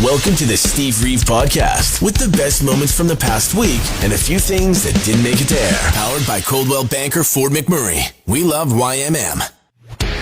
Welcome to the Steve Reeve Podcast with the best moments from the past week and a few things that didn't make it to air. Powered by Coldwell Banker Ford McMurray. We love YMM.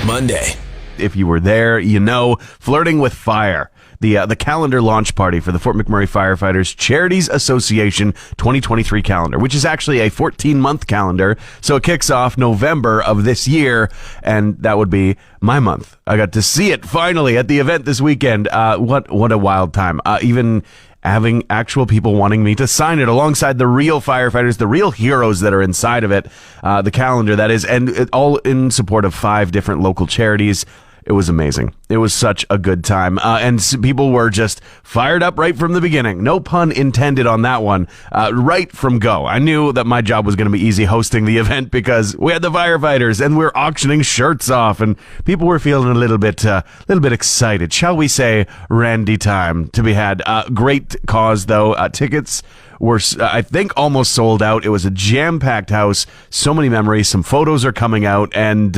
Monday. If you were there, you know, Flirting with Fire. The calendar launch party for the Fort McMurray Firefighters Charities Association 2023 calendar, which is actually a 14-month calendar. So it kicks off November of this year, and that would be my month. I got to see it finally at the event this weekend. What a wild time. Even having actual people wanting me to sign it alongside the real firefighters, the real heroes that are inside of it, the calendar that is, and it, all in support of 5 different local charities. It was amazing. It was such a good time. And people were just fired up right from the beginning. No pun intended on that one. Right from go. I knew that my job was going to be easy hosting the event because we had the firefighters and we were auctioning shirts off and people were feeling a little bit excited. Shall we say Randy time to be had. Great cause though. Tickets were, I think, almost sold out. It was a jam-packed house. So many memories. Some photos are coming out and,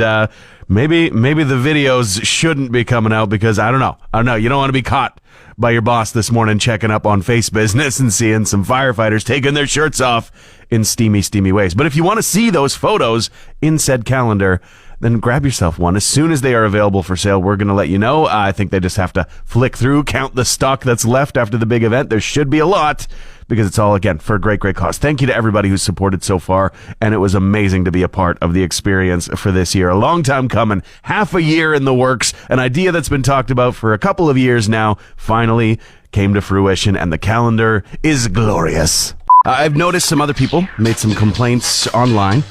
maybe the videos shouldn't be coming out because I don't know. You don't want to be caught by your boss this morning checking up on Face Business and seeing some firefighters taking their shirts off in steamy ways. But if you want to see those photos in said calendar, then grab yourself one. As soon as they are available for sale, we're going to let you know. I think they just have to flick through, count the stock that's left after the big event. There should be a lot because it's all, again, for a great cause. Thank you to everybody who's supported so far, and it was amazing to be a part of the experience for this year. A long time coming, half a year in the works, an idea that's been talked about for a couple of years now, finally came to fruition, and the calendar is glorious. I've noticed some other people made some complaints online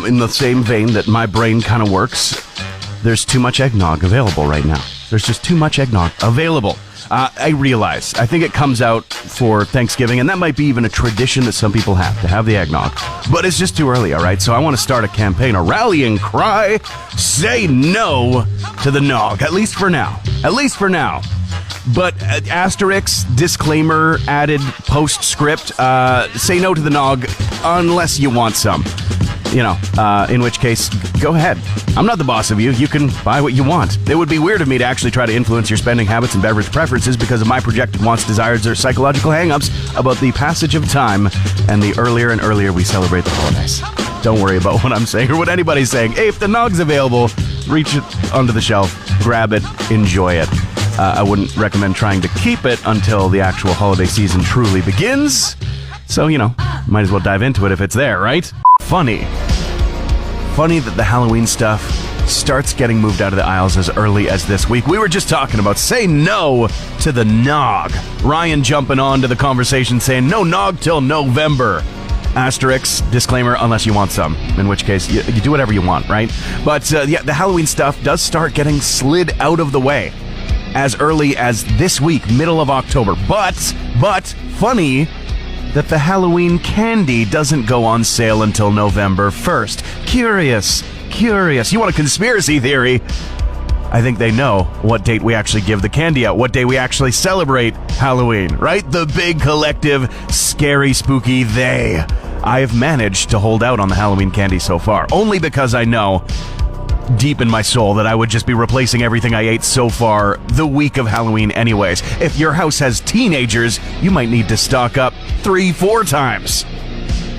in the same vein that my brain kind of works. There's too much eggnog available right now. There's just too much eggnog available. I realize. I think it comes out for Thanksgiving, and that might be even a tradition that some people have to have the eggnog. But it's just too early, all right? So I want to start a campaign, a rallying cry. Say no to the nog, at least for now. At least for now. But asterisk, disclaimer, added postscript, say no to the nog unless you want some. You know, in which case, go ahead. I'm not the boss of you. You can buy what you want. It would be weird of me to actually try to influence your spending habits and beverage preferences because of my projected wants, desires, or psychological hang-ups about the passage of time and the earlier and earlier we celebrate the holidays. Don't worry about what I'm saying or what anybody's saying. Hey, if the nog's available, reach it onto the shelf, grab it, enjoy it. I wouldn't recommend trying to keep it until the actual holiday season truly begins. So, you know, might as well dive into it if it's there, right? Funny that the Halloween stuff starts getting moved out of the aisles as early as this week. We were just talking about say no to the nog. Ryan jumping on to the conversation saying no nog till November. Asterisk, disclaimer, unless you want some, in which case you do whatever you want, right? But yeah, the Halloween stuff does start getting slid out of the way as early as this week, middle of October. But funny that the Halloween candy doesn't go on sale until November 1st. Curious. You want a conspiracy theory? I think they know what date we actually give the candy out, what day we actually celebrate Halloween, right? The big collective, scary, spooky they. I have managed to hold out on the Halloween candy so far, only because I know deep in my soul that I would just be replacing everything I ate so far the week of Halloween anyways. If your house has teenagers, you might need to stock up 3-4 times.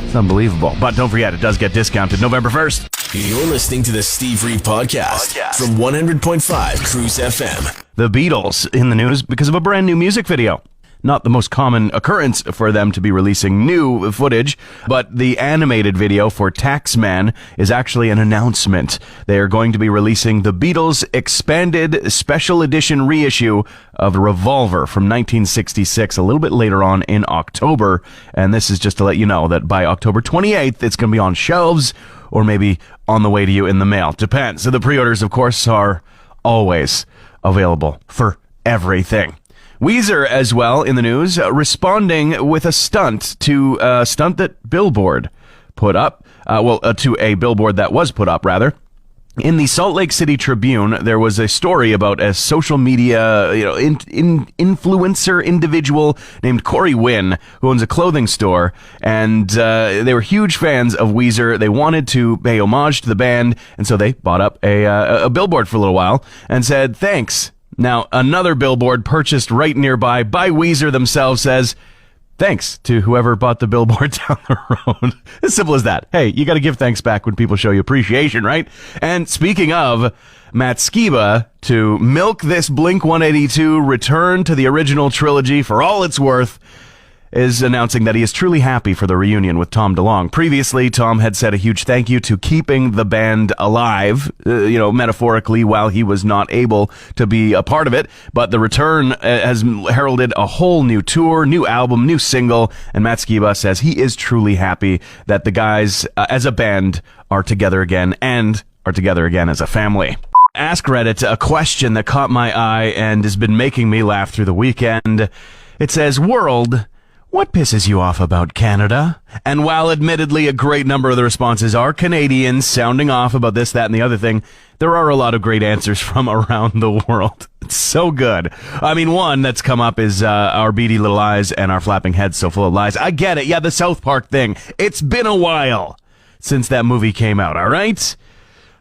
It's unbelievable. But don't forget, it does get discounted November 1st. You're listening to the Steve Reeve Podcast from 100.5 Cruise FM. The Beatles in the news because of a brand new music video. Not the most common occurrence for them to be releasing new footage, but the animated video for Taxman is actually an announcement. They are going to be releasing the Beatles' expanded special edition reissue of Revolver from 1966 a little bit later on in October. And this is just to let you know that by October 28th, it's going to be on shelves or maybe on the way to you in the mail. Depends. So the pre-orders, of course, are always available for everything. Weezer as well in the news, responding with a stunt to a stunt that Billboard put up, to a billboard that was put up, rather. In the Salt Lake City Tribune, there was a story about a social media, influencer individual named Corey Wynn, who owns a clothing store, and they were huge fans of Weezer. They wanted to pay homage to the band, and so they bought up a billboard for a little while and said, "Thanks. Now, another billboard purchased right nearby by Weezer themselves says, thanks to whoever bought the billboard down the road. As simple as that. Hey, you got to give thanks back when people show you appreciation, right? And speaking of, Matt Skiba, to milk this Blink-182 return to the original trilogy for all it's worth, is announcing that he is truly happy for the reunion with Tom DeLonge. Previously, Tom had said a huge thank you to keeping the band alive, metaphorically, while he was not able to be a part of it. But the return has heralded a whole new tour, new album, new single, and Matt Skiba says he is truly happy that the guys, as a band, are together again and are together again as a family. Ask Reddit a question that caught my eye and has been making me laugh through the weekend. It says, World, what pisses you off about Canada? And while admittedly a great number of the responses are Canadians sounding off about this, that, and the other thing, there are a lot of great answers from around the world. It's so good. I mean, one that's come up is our beady little eyes and our flapping heads so full of lies. I get it. Yeah, the South Park thing. It's been a while since that movie came out, all right?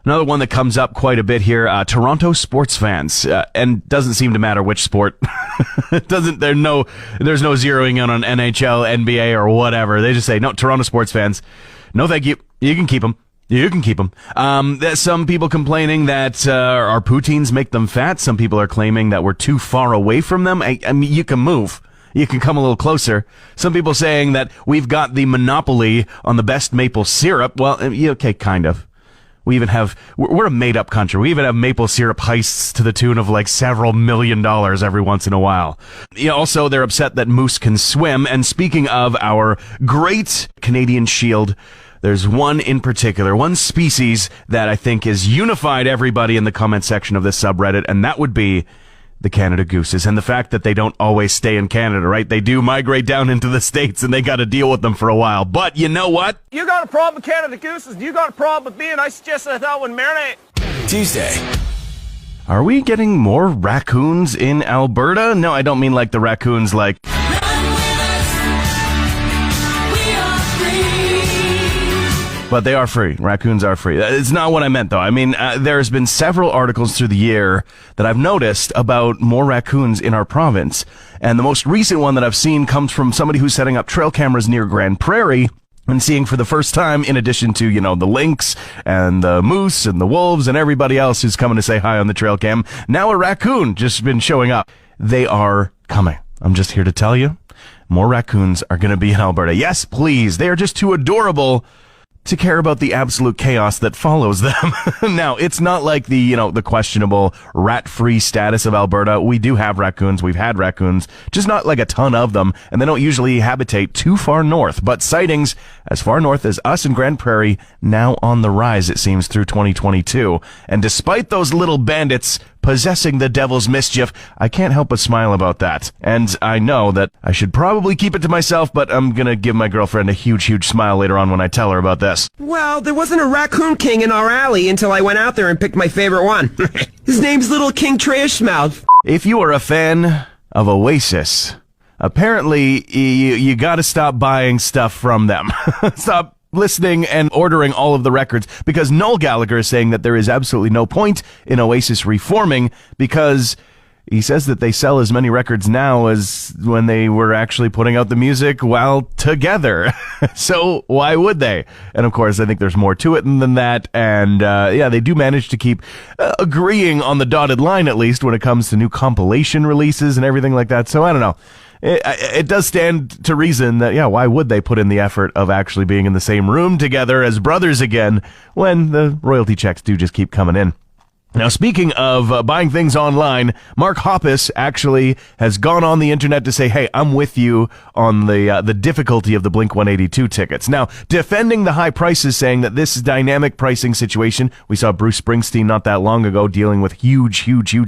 Another one that comes up quite a bit here, Toronto sports fans, and doesn't seem to matter which sport. There's no zeroing in on NHL, NBA, or whatever. They just say, no, Toronto sports fans, no thank you. You can keep them. You can keep them. There's some people complaining that our poutines make them fat. Some people are claiming that we're too far away from them. I mean, you can move. You can come a little closer. Some people saying that we've got the monopoly on the best maple syrup. Well, okay, kind of. We're a made-up country. We even have maple syrup heists to the tune of like several $1 million every once in a while. Also, they're upset that moose can swim. And speaking of our great Canadian shield, there's one in particular, one species that I think has unified everybody in the comment section of this subreddit, and that would be the Canada gooses, and the fact that they don't always stay in Canada, right? They do migrate down into the States, and they got to deal with them for a while. But you know what? You got a problem with Canada gooses, you got a problem with me, and I suggest that one marinate. Tuesday. Are we getting more raccoons in Alberta? No, I don't mean like the raccoons like... But they are free. Raccoons are free. It's not what I meant, though. I mean, there's been several articles through the year that I've noticed about more raccoons in our province. And the most recent one that I've seen comes from somebody who's setting up trail cameras near Grand Prairie and seeing for the first time, in addition to, the lynx and the moose and the wolves and everybody else who's coming to say hi on the trail cam, now a raccoon just been showing up. They are coming. I'm just here to tell you, more raccoons are going to be in Alberta. Yes, please. They are just too adorable to care about the absolute chaos that follows them. Now, it's not like the questionable rat-free status of Alberta. We do have raccoons. We've had raccoons, just not like a ton of them, and they don't usually habitate too far north. But sightings as far north as us in Grand Prairie now on the rise, it seems, through 2022. And despite those little bandits possessing the devil's mischief, I can't help but smile about that. And I know that I should probably keep it to myself, but I'm gonna give my girlfriend a huge, huge smile later on when I tell her about this. Well, there wasn't a raccoon king in our alley until I went out there and picked my favorite one. His name's Little King Trashmouth. If you are a fan of Oasis, apparently you gotta stop buying stuff from them. Stop listening and ordering all of the records, because Noel Gallagher is saying that there is absolutely no point in Oasis reforming, because he says that they sell as many records now as when they were actually putting out the music while together. So why would they? And of course, I think there's more to it than that. And they do manage to keep agreeing on the dotted line, at least when it comes to new compilation releases and everything like that. So I don't know. It does stand to reason that, why would they put in the effort of actually being in the same room together as brothers again when the royalty checks do just keep coming in? Now, speaking of buying things online, Mark Hoppus actually has gone on the internet to say, hey, I'm with you on the difficulty of the Blink-182 tickets. Now, defending the high prices, saying that this dynamic pricing situation, we saw Bruce Springsteen not that long ago dealing with huge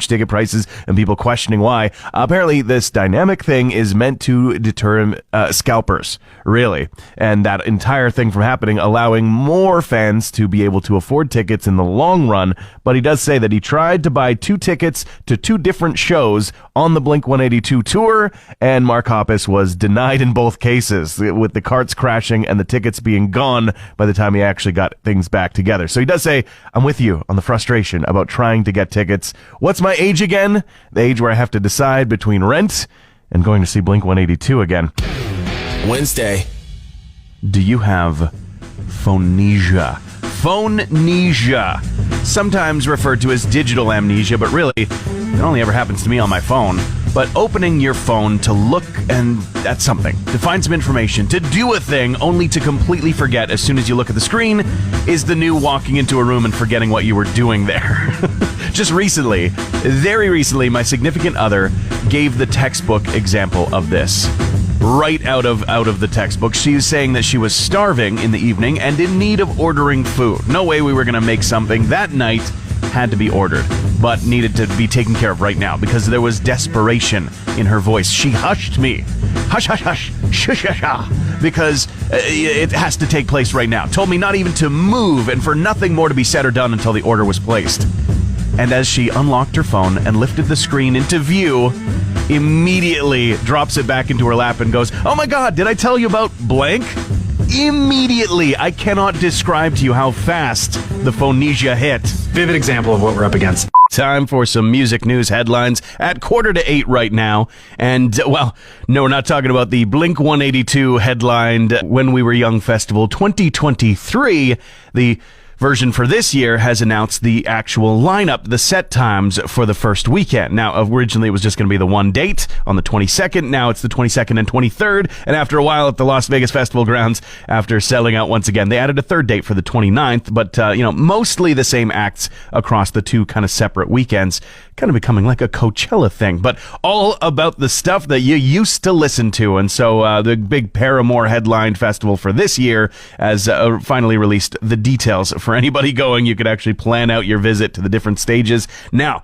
ticket prices and people questioning why. Apparently, this dynamic thing is meant to deter scalpers, really. And that entire thing from happening, allowing more fans to be able to afford tickets in the long run. But he does say say that he tried to buy 2 tickets to 2 different shows on the Blink-182 tour, and Mark Hoppus was denied in both cases, with the carts crashing and the tickets being gone by the time he actually got things back together. So he does say, I'm with you on the frustration about trying to get tickets. What's my age again? The age where I have to decide between rent and going to see Blink-182 again. Wednesday. Do you have Phone-nesia? Phone-nesia, sometimes referred to as digital amnesia, but really, it only ever happens to me on my phone. But opening your phone to look at something, to find some information, to do a thing, only to completely forget as soon as you look at the screen, is the new walking into a room and forgetting what you were doing there. Just recently, very recently, my significant other gave the textbook example of this. Right out of the textbook. She was saying that she was starving in the evening and in need of ordering food. No way we were going to make something that night. Had to be ordered, but needed to be taken care of right now because there was desperation in her voice. She hushed me. Hush, hush, hush. Shush, shush, shush. Because it has to take place right now. Told me not even to move and for nothing more to be said or done until the order was placed. And as she unlocked her phone and lifted the screen into view, immediately drops it back into her lap and goes, "Oh my God, did I tell you about blank?" Immediately. I cannot describe to you how fast the Phone-nesia hit. Vivid example of what we're up against. Time for some music news headlines at 7:45 right now. And, well, no, we're not talking about the Blink-182 headlined When We Were Young Festival 2023. The version for this year has announced the actual lineup, the set times for the first weekend. Now, originally it was just going to be the one date on the 22nd. Now it's the 22nd and 23rd. And after a while at the Las Vegas Festival grounds, after selling out once again, they added a third date for the 29th. But, mostly the same acts across the 2 kind of separate weekends, kind of becoming like a Coachella thing, but all about the stuff that you used to listen to. And so the big Paramore headlined festival for this year has finally released the details for anybody going. You could actually plan out your visit to the different stages. Now,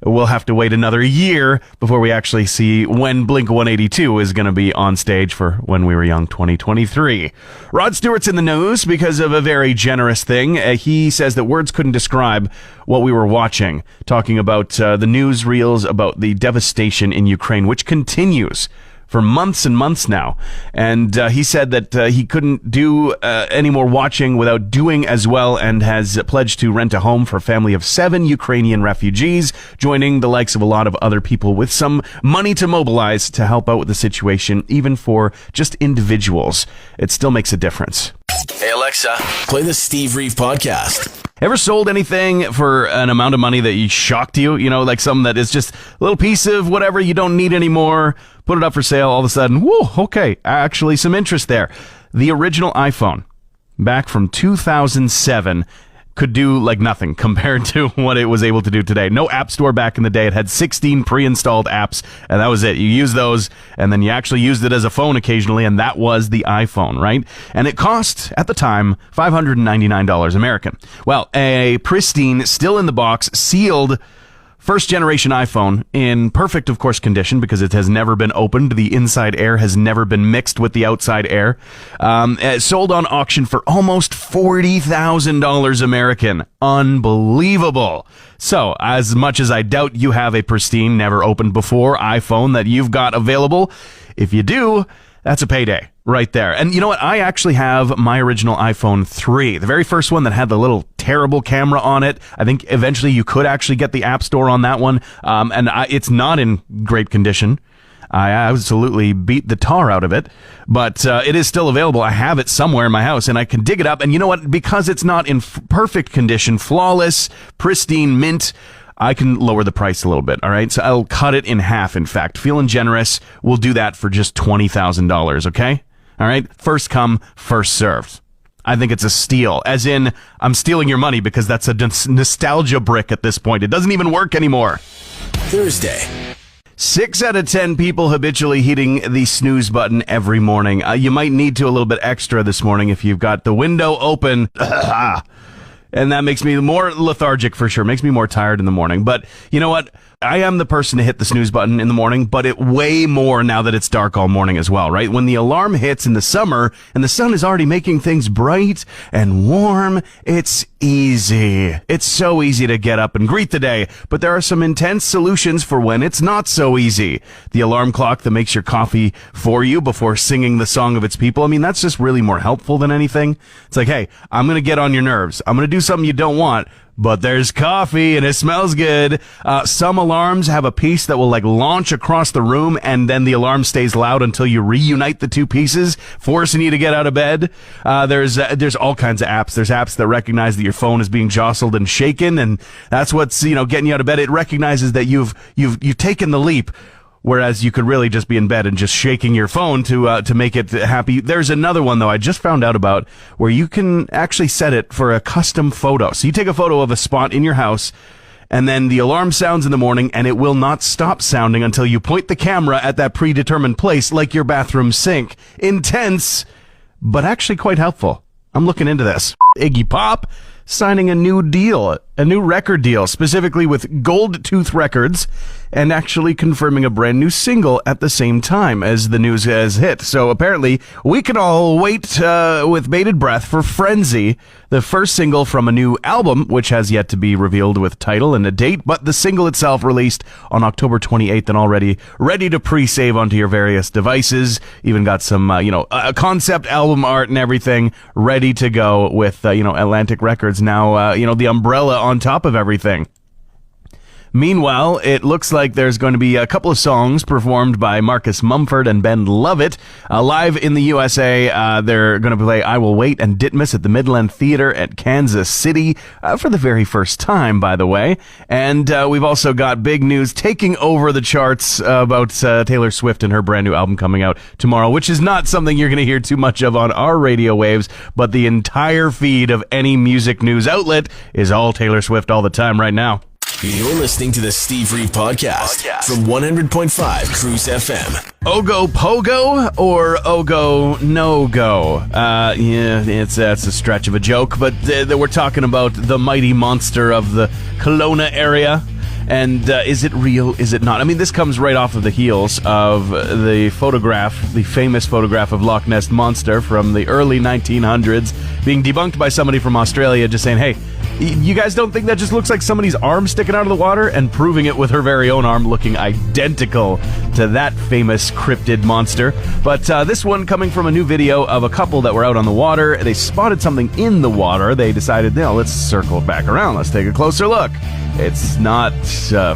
we'll have to wait another year before we actually see when Blink-182 is going to be on stage for When We Were Young 2023. Rod Stewart's in the news because of a very generous thing. He says that words couldn't describe what we were watching, talking about the newsreels about the devastation in Ukraine, which continues for months and months now. And he said that he couldn't do any more watching without doing as well, and has pledged to rent a home for a family of 7 Ukrainian refugees, joining the likes of a lot of other people with some money to mobilize to help out with the situation, even for just individuals. It still makes a difference. Hey Alexa, play the Steve Reeve podcast. Ever sold anything for an amount of money that shocked you? You know, like something that is just a little piece of whatever you don't need anymore, put it up for sale, all of a sudden, whoa, okay, actually some interest there. The original iPhone, back from 2007, could do like nothing compared to what it was able to do today. No app store back in the day. It had 16 pre-installed apps, and that was it. You use those, and then you actually used it as a phone occasionally, and that was the iPhone, right? And it cost, at the time, $599 American. Well, a pristine, still in the box, sealed first generation iPhone in perfect, of course, condition because it has never been opened. The inside air has never been mixed with the outside air. Sold on auction for almost $40,000 American. Unbelievable. So, as much as I doubt you have a pristine, never opened before iPhone that you've got available, if you do, that's a payday right there. And you know what? I actually have my original iPhone 3, the very first one that had the little terrible camera on it. I think eventually you could actually get the App Store on that one. It's not in great condition. I absolutely beat the tar out of it, but it is still available. I have it somewhere in my house, and I can dig it up. And you know what? Because it's not in perfect condition, flawless, pristine, mint, I can lower the price a little bit, all right? So I'll cut it in half, in fact. Feeling generous, we'll do that for just $20,000, okay? All right? First come, first served. I think it's a steal, as in I'm stealing your money because that's a nostalgia brick at this point. It doesn't even work anymore. Thursday. 6 out of 10 people habitually hitting the snooze button every morning. You might need to a little bit extra this morning if you've got the window open. And that makes me more lethargic for sure. Makes me more tired in the morning. But you know what? I am the person to hit the snooze button in the morning, but it way more now that it's dark all morning as well, right? When the alarm hits in the summer and the sun is already making things bright and warm, it's easy. It's so easy to get up and greet the day, but there are some intense solutions for when it's not so easy. The alarm clock that makes your coffee for you before singing the song of its people. I mean, that's just really more helpful than anything. It's like, hey, I'm going to get on your nerves. I'm going to do something you don't want, but there's coffee and it smells good. Some alarms have a piece that will like launch across the room and then the alarm stays loud until you reunite the two pieces, forcing you to get out of bed. There's all kinds of apps. There's apps that recognize that your phone is being jostled and shaken, and that's what's, getting you out of bed. It recognizes that you've taken the leap. Whereas you could really just be in bed and just shaking your phone to make it happy. There's another one, though, I just found out about where you can actually set it for a custom photo. So you take a photo of a spot in your house, and then the alarm sounds in the morning, and it will not stop sounding until you point the camera at that predetermined place, like your bathroom sink. Intense, but actually quite helpful. I'm looking into this. Iggy Pop signing a new record deal, specifically with Gold Tooth Records, and actually confirming a brand new single at the same time as the news has hit. So apparently, we can all wait with bated breath for Frenzy, the first single from a new album, which has yet to be revealed with title and a date, but the single itself released on October 28th and already ready to pre-save onto your various devices. Even got some, concept album art and everything ready to go with, Atlantic Records now, the umbrella on top of everything. Meanwhile, it looks like there's going to be a couple of songs performed by Marcus Mumford and Ben Lovett. Live in the USA, they're going to play I Will Wait and Ditmas at the Midland Theater at Kansas City for the very first time, by the way. And we've also got big news taking over the charts about Taylor Swift and her brand new album coming out tomorrow, which is not something you're going to hear too much of on our radio waves, but the entire feed of any music news outlet is all Taylor Swift all the time right now. You're listening to the Steve Reeve Podcast from 100.5 Cruise FM. Ogopogo or Ogo-No-Go? It's a stretch of a joke, but we're talking about the mighty monster of the Kelowna area. And is it real? Is it not? I mean, this comes right off of the heels of the famous photograph of Loch Ness Monster from the early 1900s being debunked by somebody from Australia just saying, hey, you guys don't think that just looks like somebody's arm sticking out of the water? And proving it with her very own arm looking identical to that famous cryptid monster. But this one coming from a new video of a couple that were out on the water. They spotted something in the water. They decided, let's circle it back around. Let's take a closer look. It's not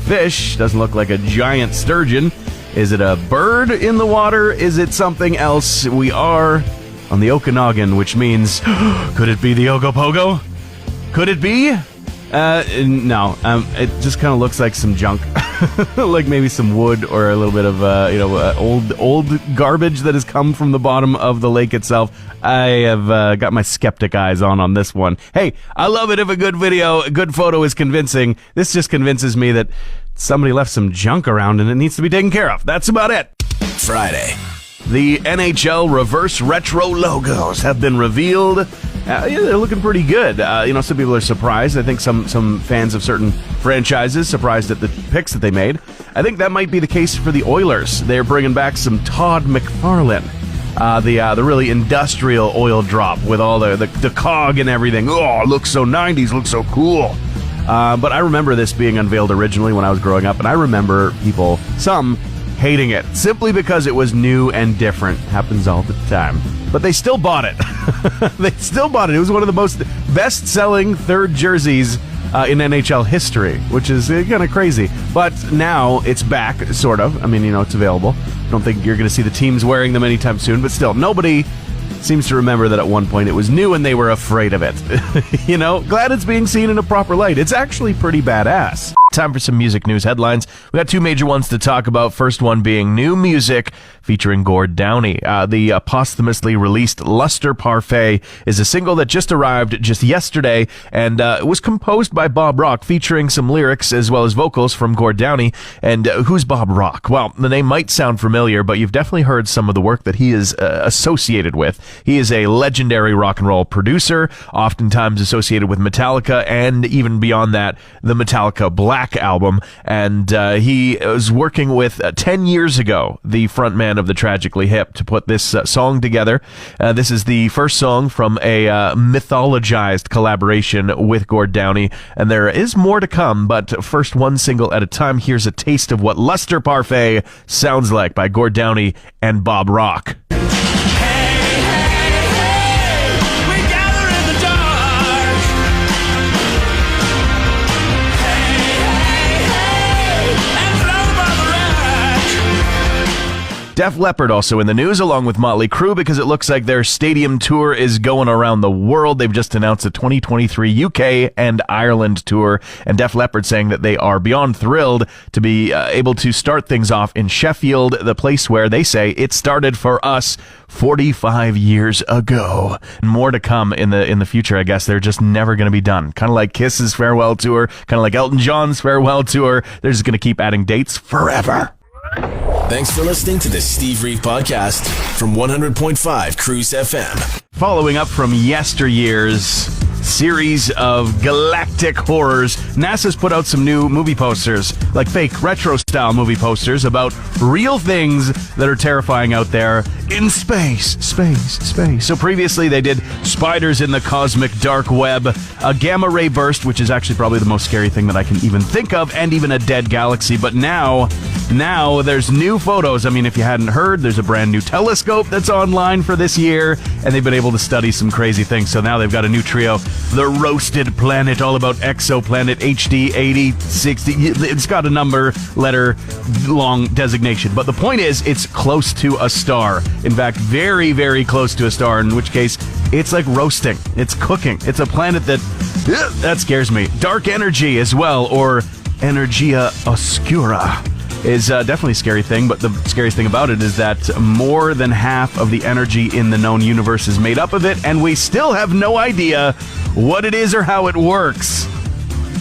fish. Doesn't look like a giant sturgeon. Is it a bird in the water? Is it something else? We are on the Okanagan, which means, could it be the Ogopogo? Could it be? No. It just kind of looks like some junk. Like maybe some wood or a little bit of, old garbage that has come from the bottom of the lake itself. I have got my skeptic eyes on this one. Hey, I love it if a good photo is convincing. This just convinces me that somebody left some junk around and it needs to be taken care of. That's about it. Friday. The NHL reverse retro logos have been revealed. They're looking pretty good. Some people are surprised. I think some fans of certain franchises surprised at the picks that they made. I think that might be the case for the Oilers. They're bringing back some Todd McFarlane. The really industrial oil drop with all the cog and everything. Oh, looks so 90s, looks so cool. But I remember this being unveiled originally when I was growing up, and I remember some hating it simply because it was new and different. Happens all the time. But they still bought it. It was one of the most best-selling third jerseys in NHL history, which is kind of crazy. But now it's back, sort of. I mean, it's available. I don't think you're going to see the teams wearing them anytime soon, but still, nobody seems to remember that at one point it was new and they were afraid of it. Glad it's being seen in a proper light. It's actually pretty badass. Time for some music news headlines. We got two major ones to talk about. First one being new music featuring Gord Downie. The posthumously released Luster Parfait is a single that just arrived just yesterday, and it was composed by Bob Rock, featuring some lyrics as well as vocals from Gord Downie. And who's Bob Rock? Well, the name might sound familiar, but you've definitely heard some of the work that he is associated with. He is a legendary rock and roll producer, oftentimes associated with Metallica, and even beyond that, the Metallica Black album. And he was working with 10 years ago, the frontman of the Tragically Hip, to put this song together. This is the first song from a mythologized collaboration with Gord Downie, and there is more to come, but first, one single at a time. Here's a taste of what Luster Parfait sounds like by Gord Downie and Bob Rock. Def Leppard also in the news, along with Motley Crue, because it looks like their stadium tour is going around the world. They've just announced a 2023 UK and Ireland tour, and Def Leppard saying that they are beyond thrilled to be able to start things off in Sheffield, the place where they say it started for us 45 years ago. More to come in the future, I guess. They're just never going to be done. Kind of like Kiss's farewell tour, kind of like Elton John's farewell tour. They're just going to keep adding dates forever. Thanks for listening to the Steve Reeve Podcast from 100.5 Cruise FM. Following up from yesteryear's series of galactic horrors, NASA's put out some new movie posters, like fake retro-style movie posters about real things that are terrifying out there in space. So previously they did spiders in the cosmic dark web, a gamma ray burst, which is actually probably the most scary thing that I can even think of, and even a dead galaxy. But now there's new photos. I mean, if you hadn't heard, there's a brand new telescope that's online for this year, and they've been able to study some crazy things. So now they've got a new trio, The Roasted Planet, all about exoplanet HD 8060. It's got a number, letter, long designation. But the point is, it's close to a star. In fact, very, very close to a star, in which case, it's like roasting. It's cooking. It's a planet that scares me. Dark energy as well, or Energia Oscura, is definitely a scary thing, but the scariest thing about it is that more than half of the energy in the known universe is made up of it, and we still have no idea what it is or how it works.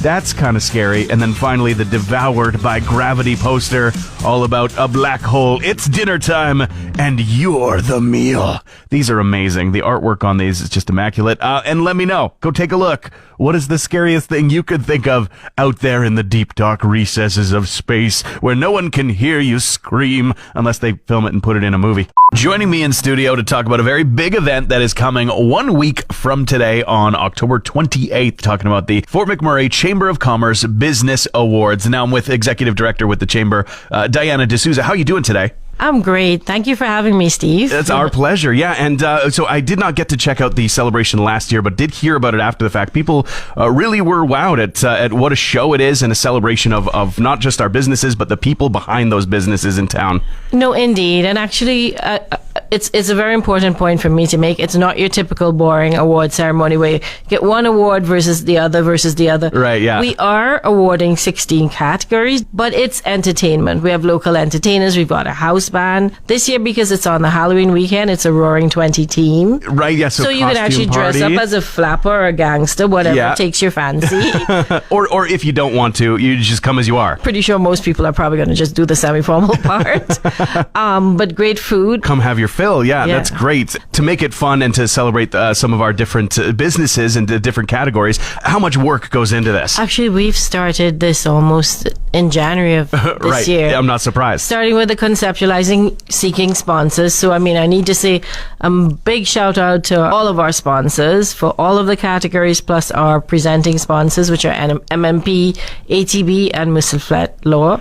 That's kind of scary. And then finally, the Devoured by Gravity poster, all about a black hole. It's dinner time, and you're the meal. These are amazing. The artwork on these is just immaculate. And let me know. Go take a look. What is the scariest thing you could think of out there in the deep, dark recesses of space where no one can hear you scream unless they film it and put it in a movie? Joining me in studio to talk about a very big event that is coming 1 week from today on October 28th, talking about the Fort McMurray Chamber of Commerce Business Awards. Now I'm with Executive Director with the Chamber, Diana D'Souza. How are you doing today? I'm great. Thank you for having me, Steve. It's our pleasure. Yeah. And so I did not get to check out the celebration last year, but did hear about it after the fact. People really were wowed at what a show it is, and a celebration of not just our businesses, but the people behind those businesses in town. No, indeed. And actually, it's a very important point for me to make. It's not your typical boring award ceremony where you get one award versus the other. Right, yeah. We are awarding 16 categories, but it's entertainment. We have local entertainers. We've got a house band. This year, because it's on the Halloween weekend, it's a Roaring 20 team. Right, yeah, so you can actually dress up as a flapper or a gangster, whatever takes your fancy. or if you don't want to, you just come as you are. Pretty sure most people are probably going to just do the semi-formal part. But great food. Come have your fill. Yeah, that's great. To make it fun and to celebrate some of our different businesses and different categories, how much work goes into this? Actually, we've started this almost in January of this year. Yeah, I'm not surprised. Starting with the conceptualizing, seeking sponsors. So, I mean, I need to say a big shout out to all of our sponsors for all of the categories, plus our presenting sponsors, which are MMP, ATB, and Musselflet Law.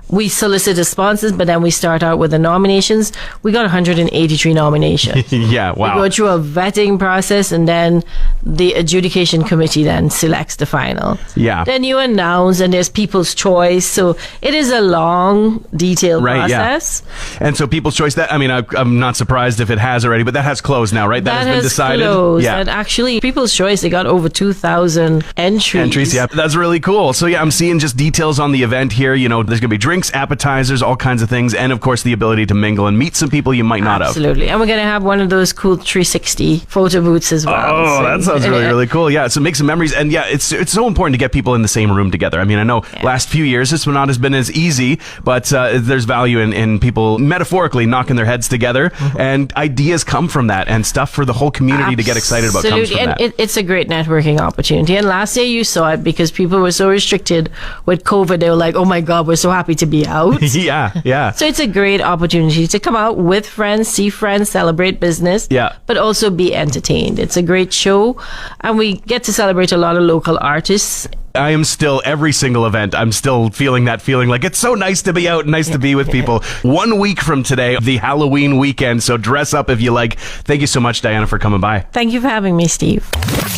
We solicited sponsors, but then we start out with the nominations. We got 183 nominations. Yeah, wow. We go through a vetting process, and then the adjudication committee then selects the final. Yeah. Then you announce, and there's people's choice. So it is a long, detailed process. Yeah. And so people's choice, that, I mean, I'm not surprised if it has already, but that has closed now, right? That has been decided. Closed. Yeah. And actually, people's choice, they got over 2,000 entries. Yeah, that's really cool. So yeah, I'm seeing just details on the event here. You know, there's going to be drinks drinks, appetizers, all kinds of things, and of course the ability to mingle and meet some people you might not have. Absolutely. And we're going to have one of those cool 360 photo booths as well. Oh, So- that sounds really cool. Yeah, so make some memories. And yeah, it's so important to get people in the same room together. I mean, I know last few years this not has been as easy, but there's value in people metaphorically knocking their heads together, and ideas come from that, and stuff for the whole community to get excited about comes from and that. it's a great networking opportunity. And last year you saw it because people were so restricted with COVID. They were like, oh my God, we're so happy to be out. Yeah. So it's a great opportunity to come out with friends, see friends, celebrate business, but also be entertained. It's a great show, and we get to celebrate a lot of local artists. I am still, every single event, I'm still feeling that feeling like it's so nice to be out, nice to be with people. 1 week from today, the Halloween weekend, so dress up if you like. Thank you so much, Diana, for coming by. Thank you for having me, Steve.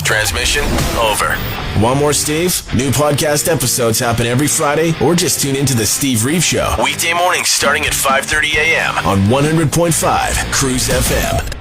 Transmission over. Want more Steve? New podcast episodes happen every Friday, or just tune into the Steve Reeve Show. Weekday mornings starting at 5:30 a.m. on 100.5 Cruise FM.